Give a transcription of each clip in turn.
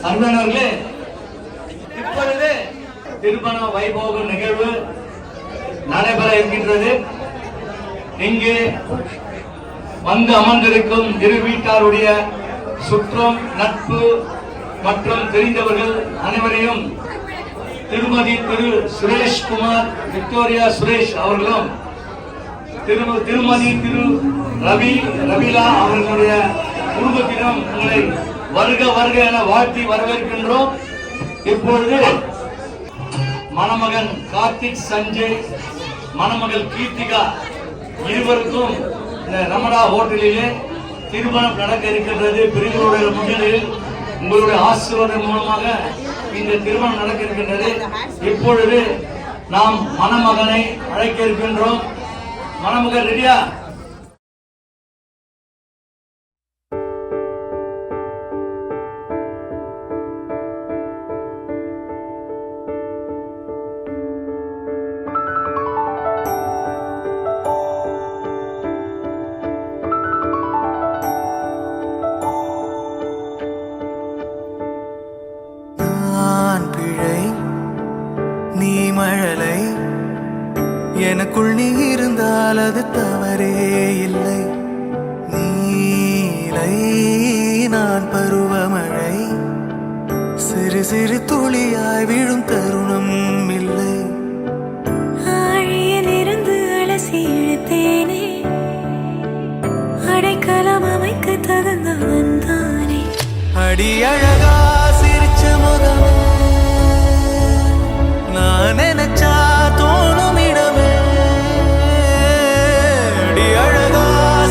அருமையானவர்களே, இப்பொழுது திருமண வைபோக நிகழ்வு நடைபெற இருக்கின்றது. இங்கு வந்து அமர்ந்திருக்கும் இரு வீட்டாருடைய சுற்றம், நட்பு மற்றும் தெரிந்தவர்கள் அனைவரையும் திருமதி திரு சுரேஷ்குமார், விக்டோரியா சுரேஷ் அவர்களும் திருமதி திரு ரவிலா அவர்களுடைய குடும்பத்திடம் உங்களை வருக வருக என வாழ்த்தி வரவேற்கின்றோம். இப்பொழுது மணமகன் கார்த்திக் சஞ்சய், மணமகள் கீர்த்திகா இருவருக்கும் இந்த ரமணா ஹோட்டலிலே திருமணம் நடக்க இருக்கின்றது. பெரியவருடைய முன்னிலையில் உங்களுடைய ஆசீர்வாதம் மூலமாக இந்த திருமணம் நடக்க இருக்கின்றது. இப்பொழுது நாம் மணமகனை அழைக்க இருக்கின்றோம். மணமகன் ரெடியா? எனக்குள் நீ இருந்தால் அது தவறே இல்லை. நீலை நான் பருவமழை, சிறு சிறு துளியாய் விழும் தருணம் இல்லை. ஆழியில் இருந்து அலசி இழுத்தேனே, அடைக்கலம் அமைக்க தகுந்தவன் தானே. அடி அழகா சிரிச்ச முகமே, நான் நினைச்சா தோணும் இடமே. அடி அழகா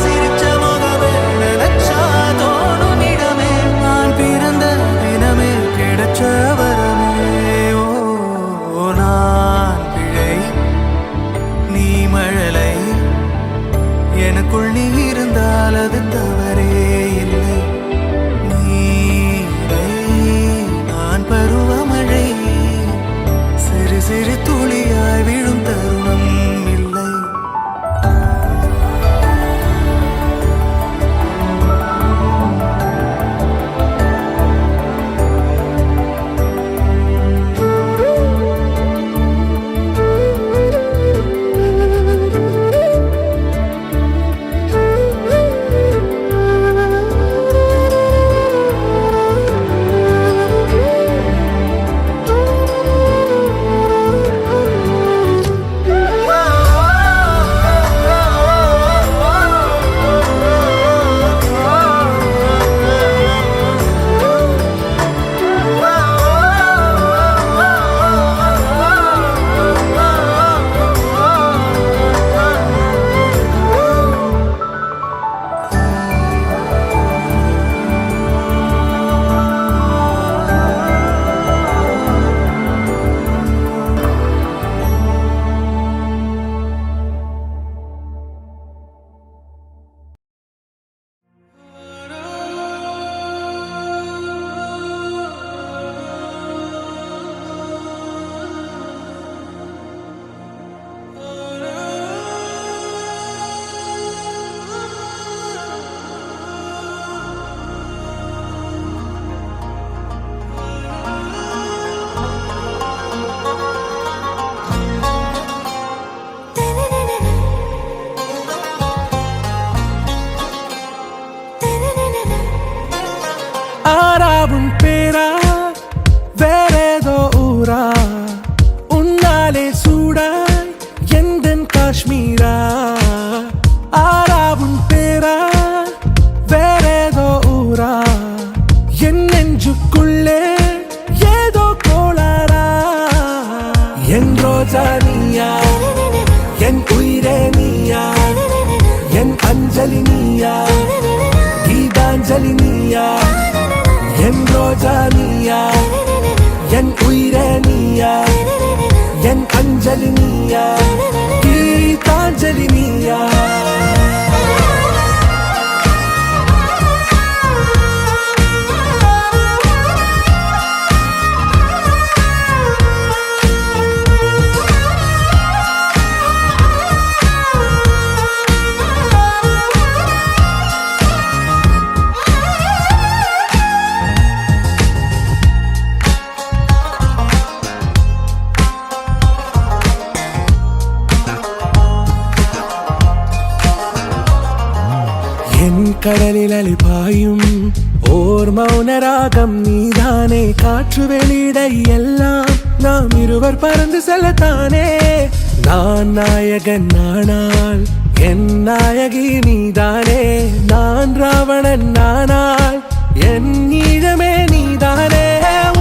சிரிச்ச முகமே, நினைச்சா தோணும் இடமே. நான் பிறந்த தினமே கிடைச்ச வரமே. ஓ நான் பிழை, நீ மழலை, எனக்குள் நீ இருந்தால் அது தவறே இல்லை. நீலை நான் பருவமழை, சிறு சிறு துளியாய் விழும் தருணம் இல்லை. ஆராவும் பேரா வேறேதோ ஊரா, உன்னாலே சூடாய் எந்தன் காஷ்மீரா. ஆராவும் பேரா வேறேதோ ஊரா, என் நெஞ்சுக்குள்ளே ஏதோ கோளாரா. என் ரோஜா நீயா, என் உயிரே நீயா, என் அஞ்சலி நீயா, கீதாஞ்சலி நீயா. என் ரோஜா நீயா, என் உயிரே நீயா, என் அஞ்சலி நீயா, கீதாஞ்சலி நீயா. ஓர் மௌனராகம் நீதானே, காற்று வெளியிடை எல்லாம் நாம் இருவர் பறந்து செல்லத்தானே. நான் நாயகன் நானால் என் நாயகி நீதானே, நான் ராவணன் நானால் என் ஈழமே நீதானே.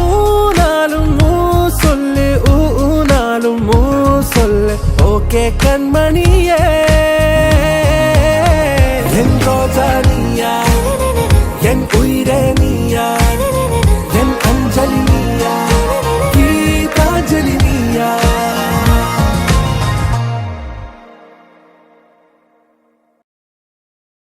ஊனாலும் ஊ சொல்லு, ஊனாலும் ஊ சொல்லு, ஓகே கண்மணியே.